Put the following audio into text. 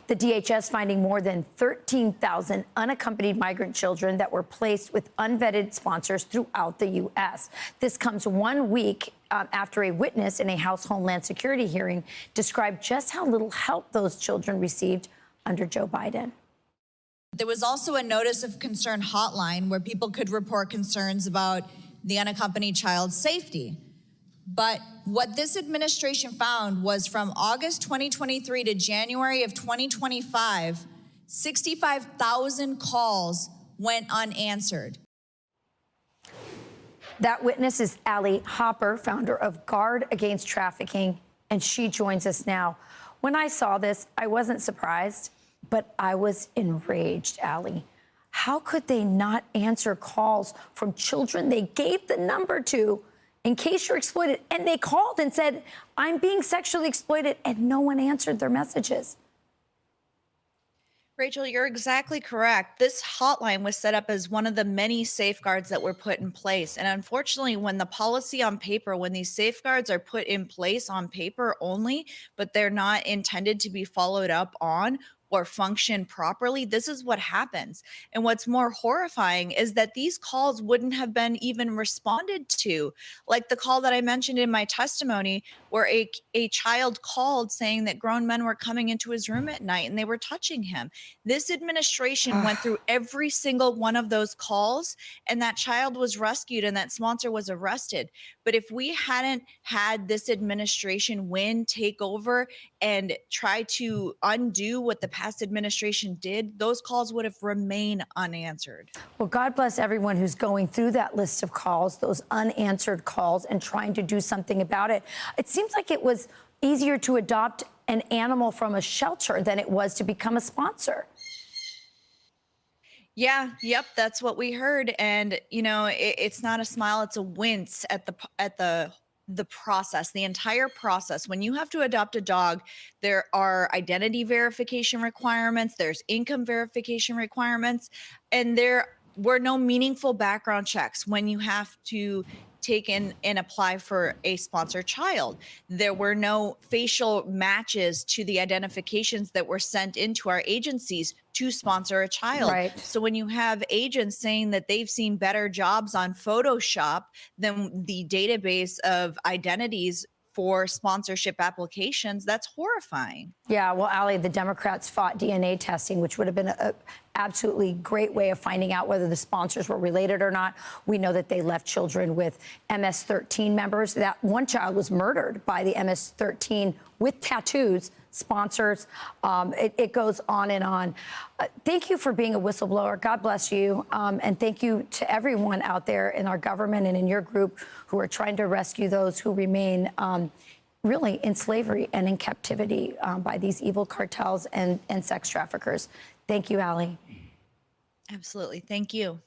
The DHS finding more than 13,000 unaccompanied migrant children that were placed with unvetted sponsors throughout the U.S. This comes 1 week after a witness in a House Homeland Security hearing described just how little help those children received under Joe Biden. There was also a notice of concern hotline where people could report concerns about the unaccompanied child's safety. But what this administration found was from August 2023 to January of 2025, 65,000 calls went unanswered. That witness is Allie Hopper, founder of GUARD Against Trafficking, and she joins us now. When I saw this, I wasn't surprised, but I was enraged, Allie. How could they not answer calls from children they gave the number to in case you're exploited? And they called and said, I'm being sexually exploited, and no one answered their messages. Rachel, you're exactly correct. This hotline was set up as one of the many safeguards that were put in place. And unfortunately, when the policy on paper, when these safeguards are put in place on paper only, but they're not intended to be followed up on or function properly, this is what happens. And what's more horrifying is that these calls wouldn't have been even responded to. Like the call that I mentioned in my testimony, where a child called saying that grown men were coming into his room at night and they were touching him. This administration went through every single one of those calls, and that child was rescued and that sponsor was arrested. But if we hadn't had this administration take over and try to undo what the past administration did, those calls would have remained unanswered. Well, God bless everyone who's going through that list of calls, those unanswered calls, and trying to do something about it. It seems like it was easier to adopt an animal from a shelter than it was to become a sponsor. Yeah, yep, that's what we heard. And, you know, it's not a smile, it's a wince at the process, the entire process. When you have to adopt a dog, there are identity verification requirements, there's income verification requirements, and there were no meaningful background checks when you have to take in and apply for a sponsored child. There were no facial matches to the identifications that were sent into our agencies to sponsor a child. Right. So when you have agents saying that they've seen better jobs on Photoshop than the database of identities for sponsorship applications, that's horrifying. Yeah, well, Allie, the Democrats fought DNA testing, which would have been an absolutely great way of finding out whether the sponsors were related or not. We know that they left children with MS-13 members. That one child was murdered by the MS-13 with tattoos, sponsors. It goes on and on. Thank you for being a whistleblower. God bless you. And thank you to everyone out there in our government and in your group who are trying to rescue those who remain really in slavery and in captivity by these evil cartels and sex traffickers. Thank you, Allie. Absolutely. Thank you.